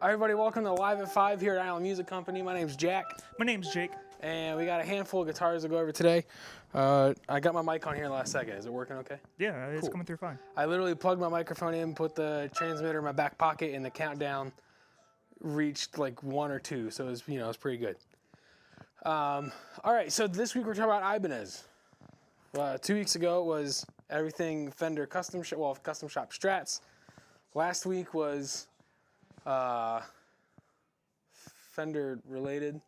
All right, everybody, welcome to Live at 5 here at Island Music Company. My name's Jack, My name's Jake. and we got a handful of guitars to go over today. I got my mic on here last second. Is it working okay? Yeah, it's Cool. coming through fine. I literally plugged my microphone in, put the transmitter in my back pocket, and the countdown reached like 1 or 2, so it was, it was pretty good. All right, so this week we're talking about Ibanez. 2 weeks ago it was everything Fender custom shop Strats. Last week was Fender related.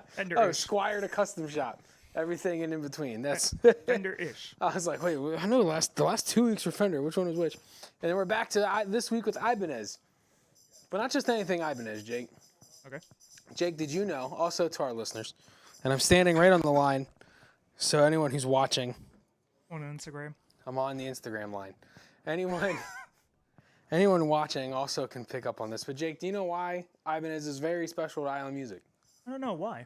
Fender-ish. Squire to custom shop. Everything in between. That's Fender-ish. I was like, wait, I know the last 2 weeks were Fender. Which one was which? And then we're back to this week with Ibanez. But not just anything Ibanez, Jake. Okay. Jake, did you know, also to our listeners, and I'm standing right on the line, so anyone who's watching, On Instagram. I'm on the Instagram line. Anyone watching also can pick up on this. But Jake, do you know why Ibanez is very special to Island Music? I don't know why.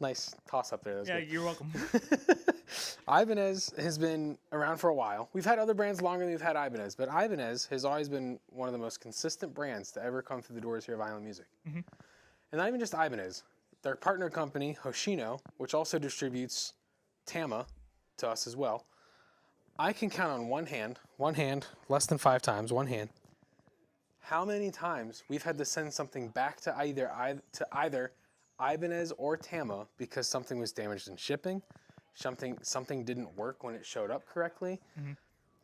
Nice toss up there. That was Yeah, good. you're welcome. Ibanez has been around for a while. We've had other brands longer than we've had Ibanez, but Ibanez has always been one of the most consistent brands to ever come through the doors here of Island Music. Mm-hmm. And not even just Ibanez. Their partner company, Hoshino, which also distributes Tama to us as well. I can count on one hand, less than 5 times, one hand, how many times we've had to send something back to either Ibanez or Tama because something was damaged in shipping, something didn't work when it showed up correctly. Mm-hmm.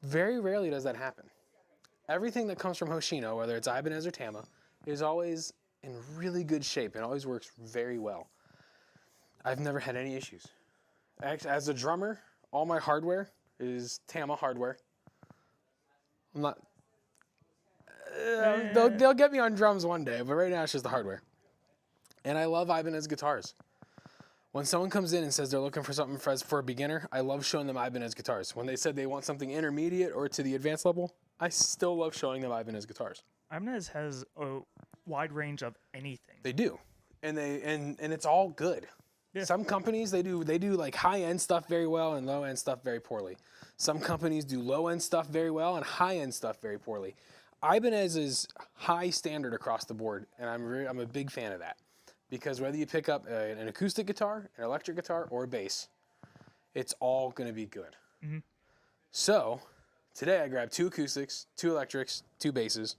Very rarely does that happen. Everything that comes from Hoshino, whether it's Ibanez or Tama, is always in really good shape and always works very well. I've never had any issues. Actually, as a drummer, all my hardware is Tama hardware. I'm not... They'll get me on drums one day, but right now it's just the hardware. And I love Ibanez guitars. When someone comes in and says they're looking for something for a beginner, I love showing them Ibanez guitars. When they said they want something intermediate or to the advanced level, I still love showing them Ibanez guitars. Ibanez has a wide range of anything. They do, and it's all good. Yeah. Some companies they do like high end stuff very well and low end stuff very poorly. Some companies do low end stuff very well and high end stuff very poorly. Ibanez is high standard across the board, and I'm a big fan of that. Because whether you pick up an acoustic guitar, an electric guitar, or a bass, it's all going to be good. Mm-hmm. So, today I grabbed 2 acoustics, 2 electrics, 2 basses,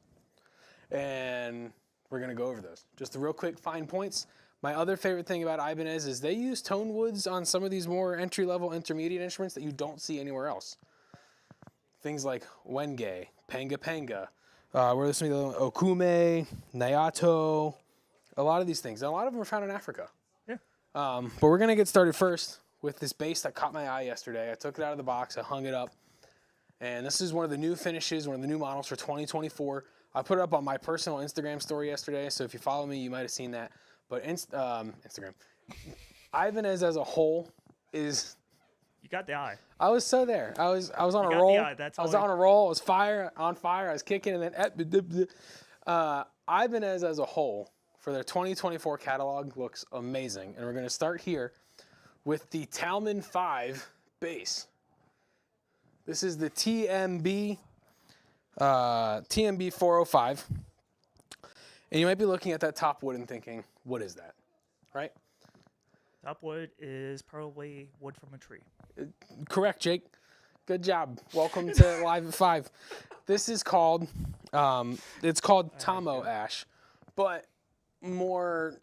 and we're going to go over those. Just the real quick fine points. My other favorite thing about Ibanez is they use tone woods on some of these more entry-level intermediate instruments that you don't see anywhere else. Things like Wenge, Panga Panga, we're listening to Okume, Nayato, a lot of these things. And a lot of them are found in Africa. Yeah. But we're going to get started first with this bass that caught my eye yesterday. I took it out of the box. I hung it up. And this is one of the new finishes, one of the new models for 2024. I put it up on my personal Instagram story yesterday. So if you follow me, you might have seen that. But Instagram. Ibanez as a whole is... You got the eye. I was so there. I was on You a got roll. the eye, that's I was all on a roll. I was on fire. I was kicking, and then Ibanez as a whole for their 2024 catalog looks amazing. And we're going to start here with the Talman 5 bass. This is the TMB 405. And you might be looking at that top wood and thinking, what is that? Right? Top wood is probably wood from a tree. Correct, Jake. Good job. Welcome to Live at 5. This is called, it's called Tamo ash, but more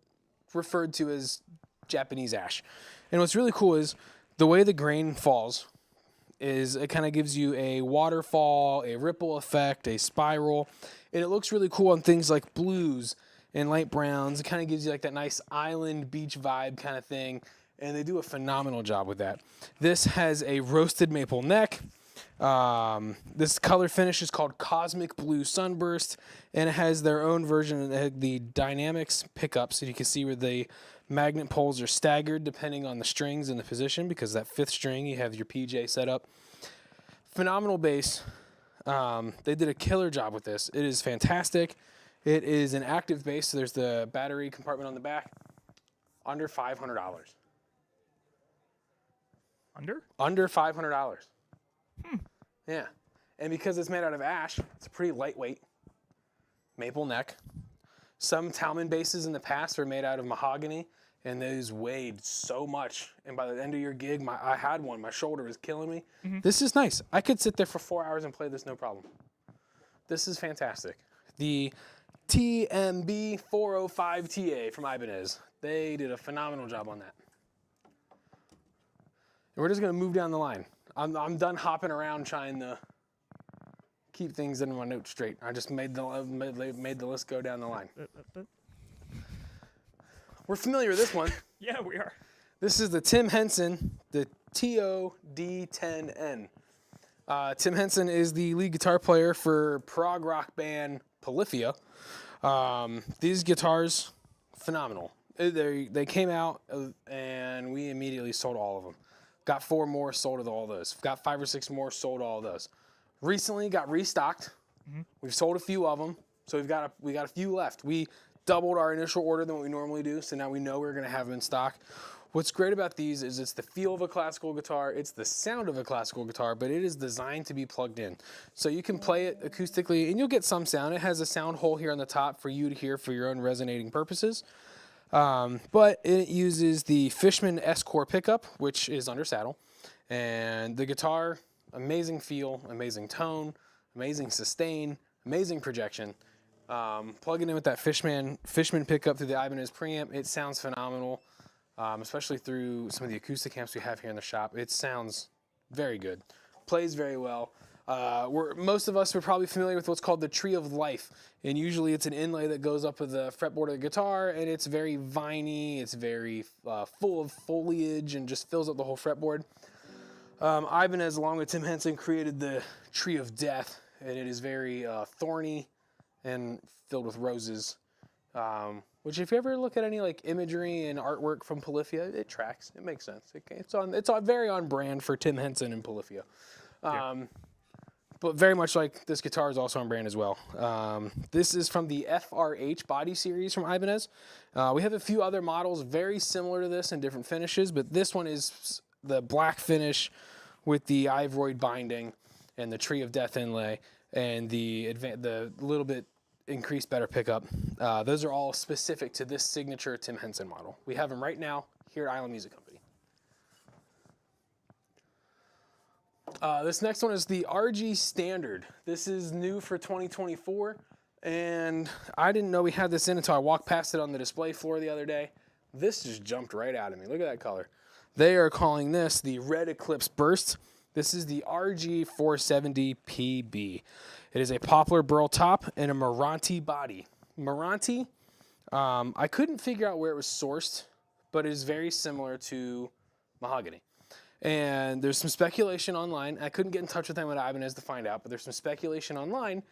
referred to as Japanese ash. And what's really cool is the way the grain falls is it kind of gives you a waterfall, a ripple effect, a spiral, and it looks really cool on things like blues and light browns. It kind of gives you like that nice island beach vibe kind of thing. And they do a phenomenal job with that. This has a roasted maple neck. This color finish is called Cosmic Blue Sunburst, and it has their own version of the Dynamics pickups. So you can see where the magnet poles are staggered depending on the strings and the position, because that 5th string, you have your PJ set up. Phenomenal bass. They did a killer job with this. It is fantastic. It is an active bass, so there's the battery compartment on the back. Under $500. Under? Under $500. Yeah. And because it's made out of ash, it's pretty lightweight. maple neck. Some Talman basses in the past were made out of mahogany, and those weighed so much. And by the end of your gig, I had one. My shoulder was killing me. This is nice. I could sit there for 4 hours and play this no problem. This is fantastic. The TMB 405 TA from Ibanez. They did a phenomenal job on that. And we're just going to move down the line. I'm done hopping around trying to keep things in my notes straight. I just made the list go down the line. We're familiar with this one. Yeah, we are. This is the Tim Henson, the TOD10N. Tim Henson is the lead guitar player for prog rock band Polyphia. These guitars, phenomenal. They came out and we immediately sold all of them. Got 4 more, sold all those. Got 5 or 6 more, sold all those. Recently got restocked. We've sold a few of them, so we got a few left. We doubled our initial order than what we normally do, so now we know we're going to have them in stock. What's great about these is it's the feel of a classical guitar, it's the sound of a classical guitar, but it is designed to be plugged in. So you can play it acoustically, and you'll get some sound. It has a sound hole here on the top for you to hear for your own resonating purposes. But it uses the Fishman S-Core pickup, which is under saddle. And the guitar, amazing feel, amazing tone, amazing sustain, amazing projection. Plugging in with that Fishman pickup through the Ibanez preamp, it sounds phenomenal, especially through some of the acoustic amps we have here in the shop. It sounds very good, plays very well. Most of us are probably familiar with what's called the Tree of Life, and usually it's an inlay that goes up with the fretboard of the guitar, and it's very viney, it's very full of foliage and just fills up the whole fretboard. Ibanez, along with Tim Henson, created the Tree of Death, and it is very thorny and filled with roses, which if you ever look at any like imagery and artwork from Polyphia, it tracks. It makes sense. It's very on brand for Tim Henson and Polyphia. But very much like this guitar is also on brand as well. This is from the FRH body series from Ibanez. We have a few other models very similar to this in different finishes, but this one is the black finish with the Ivoroid binding and the Tree of Death inlay and the little bit increased better pickup. Those are all specific to this signature Tim Henson model. We have them right now here at Island Music Company. This next one is the RG Standard. This is new for 2024, and I didn't know we had this in until I walked past it on the display floor the other day. This just jumped right out at me. Look at that color. They are calling this the Red Eclipse Burst. This is the RG 470 PB. It is a poplar burl top and a Meranti body. Meranti, I couldn't figure out where it was sourced, but it is very similar to mahogany. And there's some speculation online. I couldn't get in touch with them at Ibanez to find out, but there's some speculation online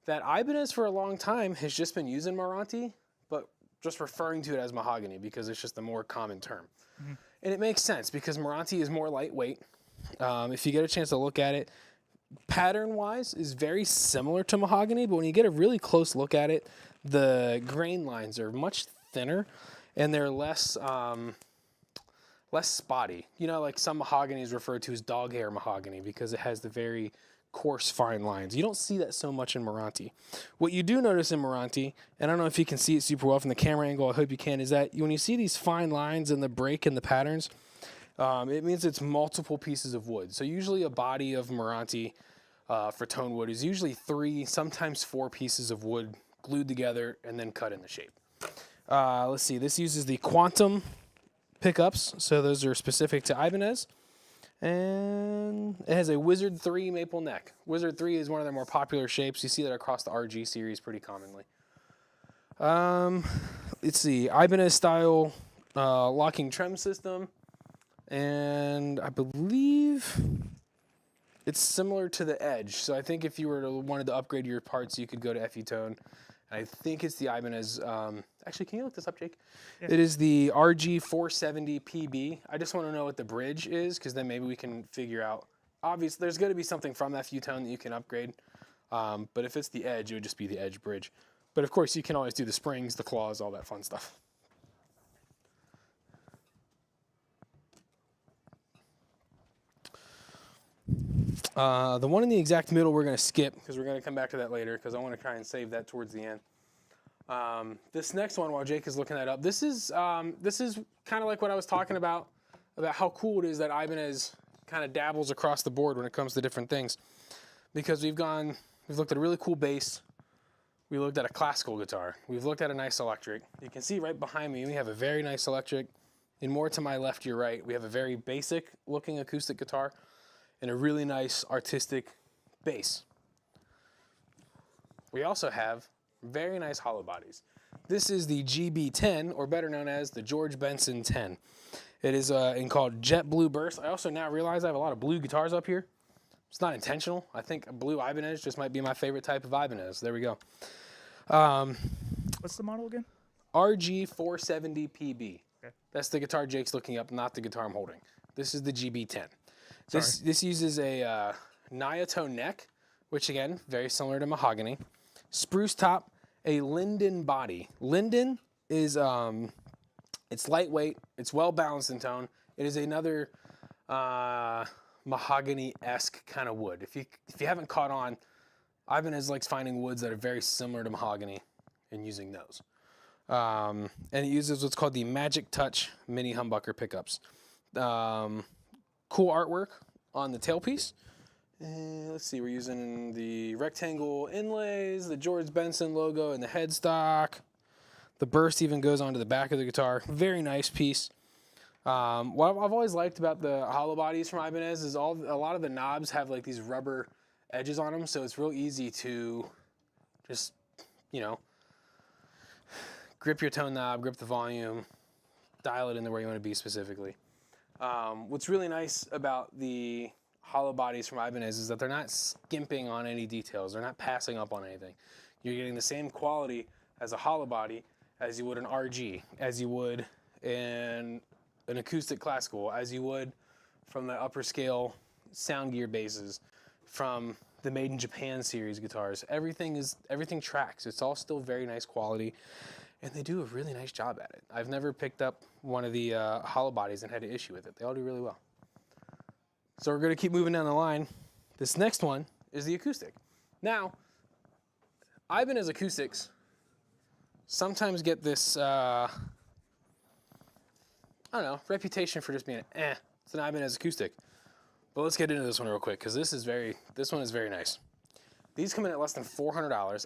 that Ibanez for a long time has just been using Meranti, but just referring to it as mahogany because it's just a more common term. And it makes sense because Meranti is more lightweight. If you get a chance to look at it, pattern-wise is very similar to mahogany, but when you get a really close look at it, the grain lines are much thinner and they're less spotty. You know, like some mahogany is referred to as dog hair mahogany because it has the very coarse, fine lines. You don't see that so much in Meranti. What you do notice in Meranti, and I don't know if you can see it super well from the camera angle, I hope you can, is that when you see these fine lines in the break and the patterns, it means it's multiple pieces of wood. So usually a body of Meranti for tone wood is usually 3, sometimes 4 pieces of wood glued together and then cut in the shape. Let's see, this uses the Quantum pickups, so those are specific to Ibanez. And it has a Wizard 3 maple neck. Wizard 3 is one of their more popular shapes. You see that across the RG series pretty commonly. Let's see, Ibanez style locking trem system. And I believe it's similar to the Edge. So I think if you wanted to upgrade your parts, you could go to Effutone. I think it's the Ibanez. Actually, can you look this up, Jake? Yeah. It is the RG 470 PB. I just want to know what the bridge is, because then maybe we can figure out. Obviously, there's going to be something from Effutone that you can upgrade. But if it's the Edge, it would just be the Edge bridge. But of course, you can always do the springs, the claws, all that fun stuff. The one in the exact middle we're going to skip because we're going to come back to that later because I want to try and save that towards the end. This next one, while Jake is looking that up, this is kind of like what I was talking about how cool it is that Ibanez kind of dabbles across the board when it comes to different things. Because we've looked at a really cool bass, we looked at a classical guitar, we've looked at a nice electric. You can see right behind me, we have a very nice electric, and more to my left, your right, we have a very basic looking acoustic guitar and a really nice artistic bass. We also have very nice hollow bodies. This is the GB10, or better known as the George Benson 10. It is called Jet Blue Burst. I also now realize I have a lot of blue guitars up here. It's not intentional. I think a blue Ibanez just might be my favorite type of Ibanez. There we go. What's the model again? RG470PB. Okay. That's the guitar Jake's looking up, not the guitar I'm holding. This is the GB10. This uses a Naito neck, which again, very similar to mahogany. Spruce top, a linden body. Linden is it's lightweight, it's well balanced in tone. It is another mahogany-esque kind of wood. If you haven't caught on, Ibanez likes finding woods that are very similar to mahogany and using those. And it uses what's called the Magic Touch mini humbucker pickups. Cool artwork on the tailpiece. Let's see, we're using the rectangle inlays, the George Benson logo, and the headstock. The burst even goes onto the back of the guitar. Very nice piece. What I've always liked about the hollow bodies from Ibanez is a lot of the knobs have like these rubber edges on them, so it's real easy to just, grip your tone knob, grip the volume, dial it in where you want to be specifically. What's really nice about the hollow bodies from Ibanez is that they're not skimping on any details. They're not passing up on anything. You're getting the same quality as a hollow body as you would an RG, as you would in an acoustic classical, as you would from the upper scale sound gear basses, from the Made in Japan series guitars. Everything tracks. It's all still very nice quality, and they do a really nice job at it. I've never picked up one of the hollow bodies and had an issue with it. They all do really well. So we're going to keep moving down the line. This next one is the acoustic. Now, Ibanez acoustics sometimes get this, reputation for just being it's an Ibanez acoustic. But let's get into this one real quick, because this one is very nice. These come in at less than $400.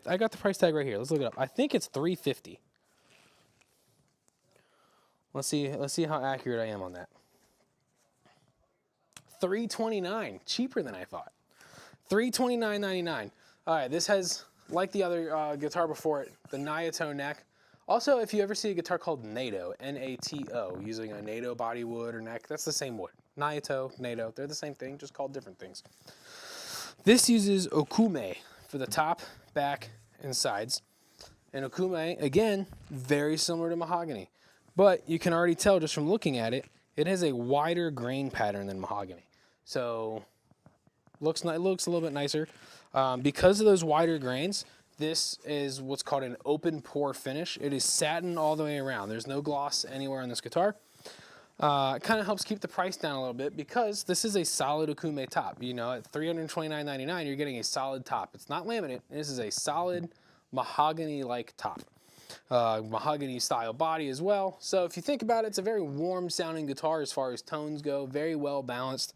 I got the price tag right here. Let's look it up. I think it's $350. Let's see how accurate I am on that. $329, cheaper than I thought. $329.99. All right, this has, like the other guitar before it, the Naito neck. Also, if you ever see a guitar called Naito, N-A-T-O, using a Naito body wood or neck, that's the same wood. Naito, Naito, they're the same thing, just called different things. This uses Okume for the top, back, and sides. And Okume, again, very similar to mahogany. But you can already tell just from looking at it, it has a wider grain pattern than mahogany. So looks a little bit nicer. Because of those wider grains, this is what's called an open pore finish. It is satin all the way around. There's no gloss anywhere on this guitar. It kind of helps keep the price down a little bit because this is a solid Okume top. At $329.99, you're getting a solid top. It's not laminate. This is a solid mahogany-like top. Mahogany style body as well. So if you think about it, it's a very warm sounding guitar as far as tones go, very well balanced.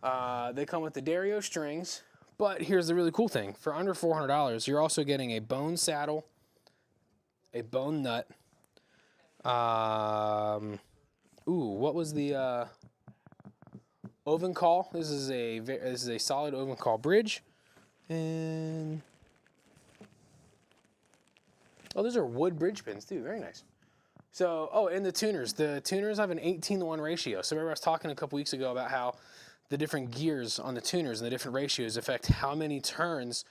They come with the Dario strings, but here's the really cool thing. For under $400, you're also getting a bone saddle, a bone nut. What was the Ovencall? This is a solid Ovencall bridge, and those are wood bridge pins too. Very nice. So, and the tuners. The tuners have an 18-to-1 ratio. So remember I was talking a couple weeks ago about how the different gears on the tuners and the different ratios affect how many turns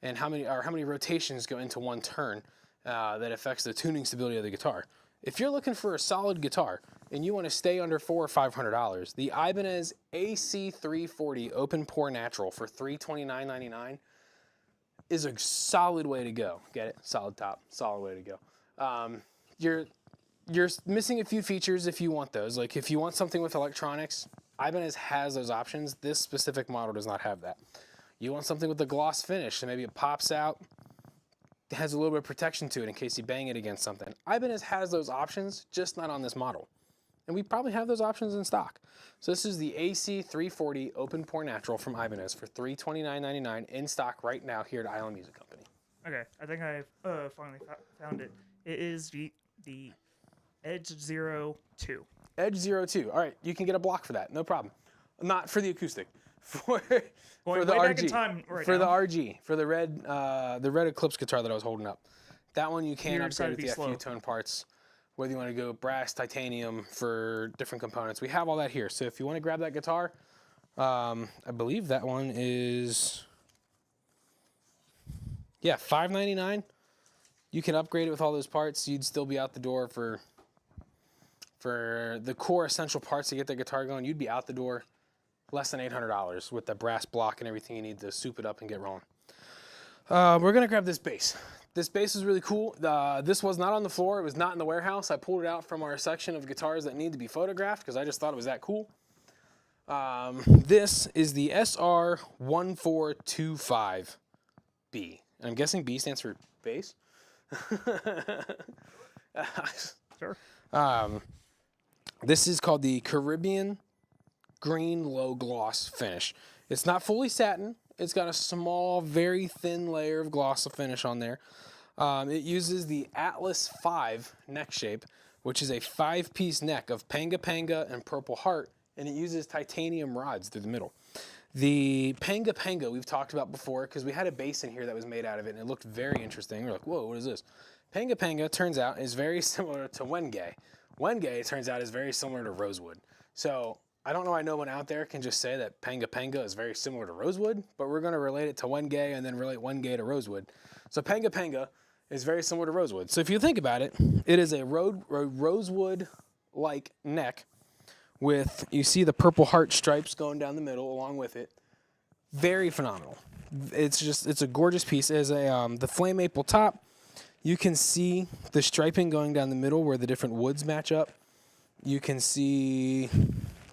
and how many rotations go into one turn. That affects the tuning stability of the guitar. If you're looking for a solid guitar and you want to stay under $400 or $500, the Ibanez AC340 Open Pore Natural for $329.99 is a solid way to go. Get it? Solid top, solid way to go. You're missing a few features if you want those. Like if you want something with electronics, Ibanez has those options. This specific model does not have that. You want something with a gloss finish, so maybe it pops out. has a little bit of protection to it in case you bang it against something. Ibanez has those options, just not on this model. And we probably have those options in stock. So this is the AC340 Open Pore Natural from Ibanez for $329.99 in stock right now here at Island Music Company. Okay, I think I finally found it. It is the Edge 02. Edge 02. All right, you can get a block for that, no problem. Not for the acoustic, for Going the way RG. back in time right for now. the RG, for the red Eclipse guitar that I was holding up. That one you can You're upgrade decided with to the be slow. FU tone parts. Whether you want to go brass, titanium for different components. We have all that here. So if you want to grab that guitar, I believe that one is, yeah, $599. You can upgrade it with all those parts. You'd still be out the door for the core essential parts to get the guitar going. You'd be out the door less than $800 with the brass block and everything you need to soup it up and get rolling. We're going to grab this bass. This bass is really cool. This was not on the floor. It was not in the warehouse. I pulled it out from our section of guitars that need to be photographed because I just thought it was that cool. This is the SR1425B. I'm guessing B stands for bass. Sure. This is called the Caribbean Green Low Gloss Finish. It's not fully satin. It's got a small, very thin layer of gloss finish on there. It uses the Atlas 5 neck shape, which is a 5-piece neck of Panga Panga and Purple Heart, and it uses titanium rods through the middle. The Panga Panga we've talked about before because we had a bass in here that was made out of it, and it looked very interesting. We're like, whoa, what is this? Panga Panga, turns out, is very similar to Wenge. Wenge, it turns out, is very similar to Rosewood. So I don't know why no one out there can just say that Panga Panga is very similar to Rosewood, but we're going to relate it to Wenge and then relate Wenge to Rosewood. So Panga Panga is very similar to Rosewood. So if you think about it, it is a Rosewood-like neck with, you see the Purple Heart stripes going down the middle along with it. Very phenomenal. It's a gorgeous piece. It has the flame maple top. You can see the striping going down the middle where the different woods match up. You can see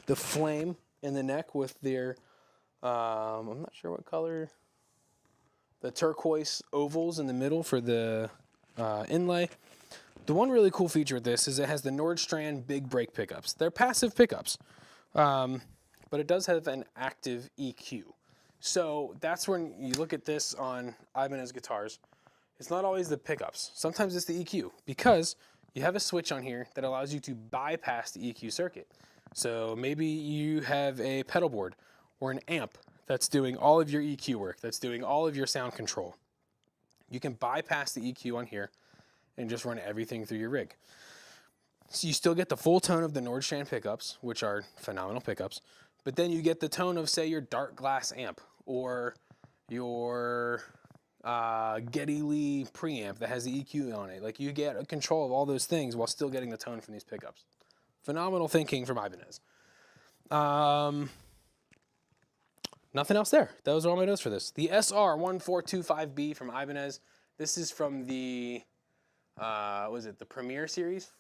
the flame in the neck with their, I'm not sure what color, the turquoise ovals in the middle for the inlay. The one really cool feature with this is it has the Nordstrand big brake pickups. They're passive pickups, but it does have an active EQ. So that's when you look at this on Ibanez guitars. It's not always the pickups. Sometimes it's the EQ because you have a switch on here that allows you to bypass the EQ circuit. So maybe you have a pedal board or an amp that's doing all of your EQ work, that's doing all of your sound control. You can bypass the EQ on here and just run everything through your rig. So you still get the full tone of the Nordstrand pickups, which are phenomenal pickups, but then you get the tone of, say, your dark glass amp or your Geddy Lee preamp that has the EQ on it. Like, you get control of all those things while still getting the tone from these pickups. Phenomenal thinking from Ibanez. Nothing else there. Those are all my notes for this. The SR1425B from Ibanez. This is from the, was it the Premier series?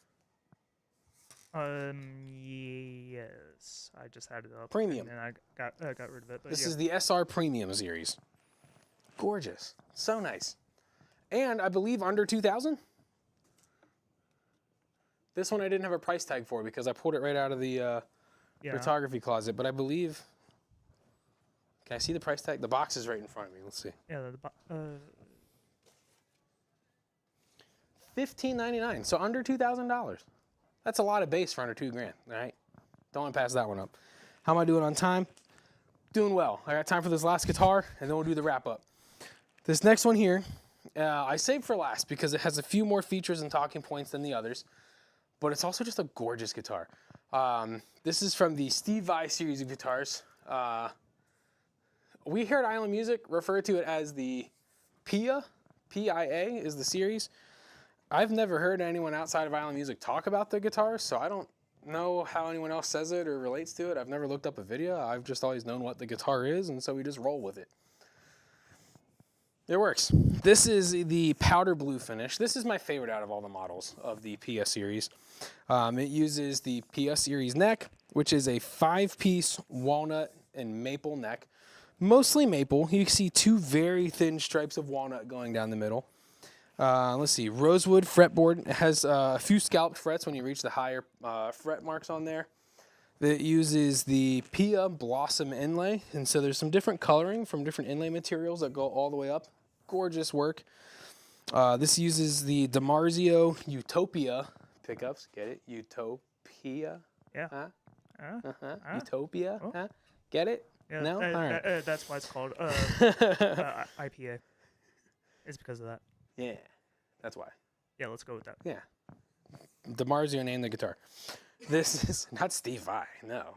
Yes. I just had it up. Premium. And I got rid of it. But This yeah. is the SR Premium series. Gorgeous. So nice. And I believe under 2,000? This one I didn't have a price tag for because I pulled it right out of the photography closet, but I believe, can I see the price tag? The box is right in front of me. Let's see. Yeah. $15.99, so under $2,000. That's a lot of bass for under $2,000, all right? Don't want to pass that one up. How am I doing on time? Doing well. I got time for this last guitar, and then we'll do the wrap up. This next one here, I saved for last because it has a few more features and talking points than the others, but it's also just a gorgeous guitar. This is from the Steve Vai series of guitars. We here at Island Music refer to it as the PIA. P-I-A is the series. I've never heard anyone outside of Island Music talk about the guitars, so I don't know how anyone else says it or relates to it. I've never looked up a video. I've just always known what the guitar is, and so we just roll with it. It works. This is the powder blue finish. This is my favorite out of all the models of the PIA series. It uses the PIA series neck, which is a 5-piece walnut and maple neck. Mostly maple. You see two very thin stripes of walnut going down the middle. Let's see. Rosewood fretboard. It has a few scalloped frets when you reach the higher fret marks on there. It uses the Pia Blossom inlay. And so there's some different coloring from different inlay materials that go all the way up. Gorgeous work. This uses the DiMarzio Utopia pickups. Get it? Utopia? Yeah. Huh? Uh, Utopia? Oh. Huh? Get it? yeah. No? All right. That's why it's called IPA. It's because of that. Yeah, that's why. Yeah, let's go with that. Yeah. DiMarzio named the guitar. This is not Steve Vai, no.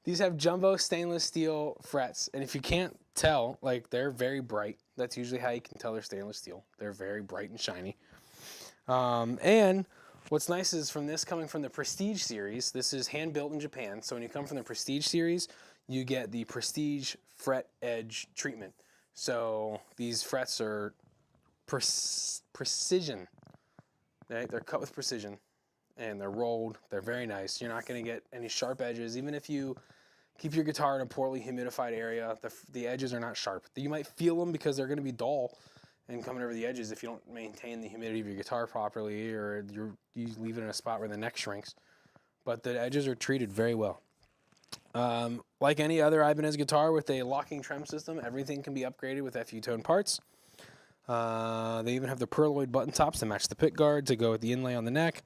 These have jumbo stainless steel frets, and if you can't tell, like, they're very bright. That's usually how you can tell they're stainless steel. They're very bright and shiny. And what's nice is coming from the Prestige series, this is hand built in Japan. So when you come from the Prestige series, you get the Prestige fret edge treatment. So these frets are precision. Right? They're cut with precision, and they're rolled. They're very nice. You're not going to get any sharp edges. Even if you keep your guitar in a poorly humidified area, the edges are not sharp. You might feel them because they're going to be dull and coming over the edges if you don't maintain the humidity of your guitar properly, or you leave it in a spot where the neck shrinks. But the edges are treated very well. Like any other Ibanez guitar with a locking trem system, everything can be upgraded with FU Tone parts. They even have the Perloid button tops to match the pick guard to go with the inlay on the neck.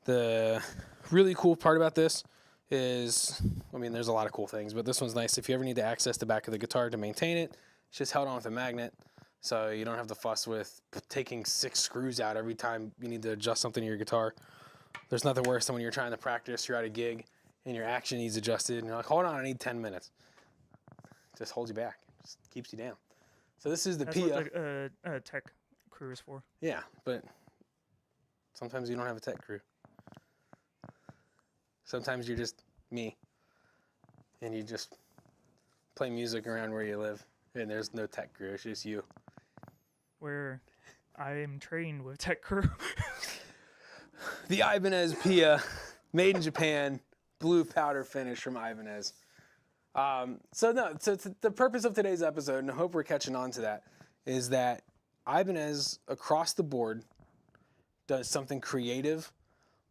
The really cool part about this is, I mean, there's a lot of cool things, but this one's nice. If you ever need to access the back of the guitar to maintain it, it's just held on with a magnet, so you don't have to fuss with taking 6 screws out every time you need to adjust something to your guitar. There's nothing worse than when you're trying to practice, you're at a gig, and your action needs adjusted, and you're like, hold on, I need 10 minutes. It just holds you back. Just keeps you down. So this is the That's Pia. what the tech crew is for. Yeah, but sometimes you don't have a tech crew. Sometimes you're just me, and you just play music around where you live, and there's no tech crew. It's just you. Where I am trained with tech crew. The Ibanez Pia, made in Japan, blue powder finish from Ibanez. So the purpose of today's episode, and I hope we're catching on to that, is that Ibanez across the board does something creative,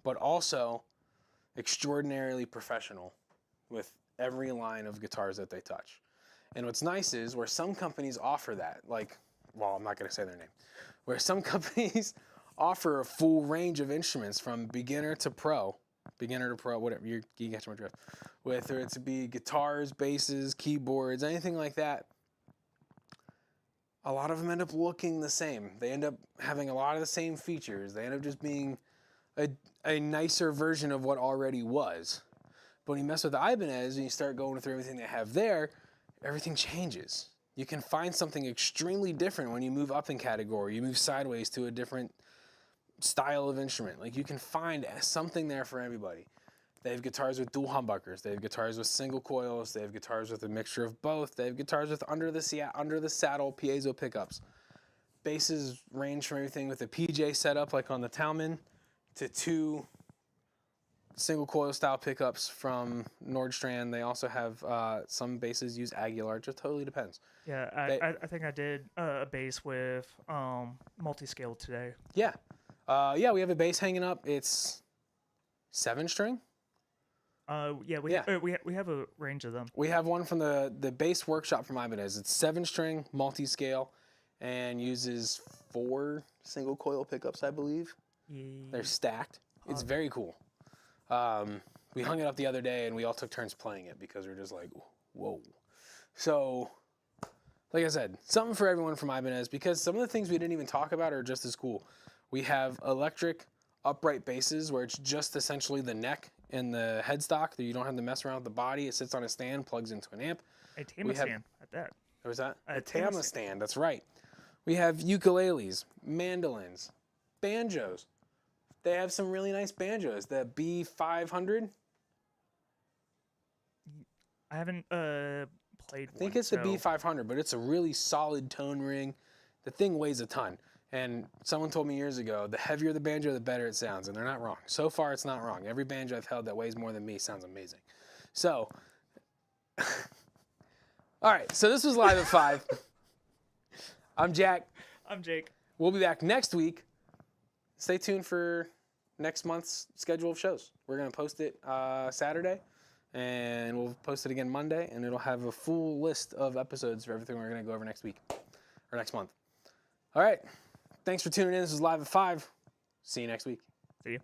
but also extraordinarily professional with every line of guitars that they touch. And what's nice is where some companies offer that, like, well, I'm not going to say their name, where some companies offer a full range of instruments from beginner to pro, whatever, you get my drift. Whether it to be guitars, basses, keyboards, anything like that, a lot of them end up looking the same. They end up having a lot of the same features. They end up just being a nicer version of what already was. But when you mess with the Ibanez and you start going through everything they have there, everything changes. You can find something extremely different when you move up in category. You move sideways to a different style of instrument. Like, you can find something there for everybody. They have guitars with dual humbuckers. They have guitars with single coils. They have guitars with a mixture of both. They have guitars with under the saddle piezo pickups. Basses range from everything with a PJ setup like on the Talman to 2 single coil style pickups from Nordstrand. They also have some basses use Aguilar. It just totally depends. Yeah, I think I did a bass with multi-scale today. Yeah. We have a bass hanging up. It's 7-string. We have a range of them. We have one from the bass workshop from Ibanez. It's 7-string, multi-scale, and uses 4 single coil pickups, I believe. Yeah. They're stacked. It's very cool. We hung it up the other day, and we all took turns playing it because we were just like, whoa. So, like I said, something for everyone from Ibanez, because some of the things we didn't even talk about are just as cool. We have electric upright basses where it's just essentially the neck and the headstock that you don't have to mess around with the body. It sits on a stand, plugs into an amp. A Tama stand at that. What was that? A Tama Tama stand, that's right. We have ukuleles, mandolins, banjos. They have some really nice banjos. The B500. I haven't played I think it's the B500, but it's a really solid tone ring. The thing weighs a ton. And someone told me years ago, the heavier the banjo, the better it sounds. And they're not wrong. So far, it's not wrong. Every banjo I've held that weighs more than me sounds amazing. So, all right. So this was Live at 5. I'm Jack. I'm Jake. We'll be back next week. Stay tuned for next month's schedule of shows. We're going to post it Saturday, and we'll post it again Monday, and it'll have a full list of episodes for everything we're going to go over next week or next month. All right. Thanks for tuning in. This is Live at 5. See you next week. See you.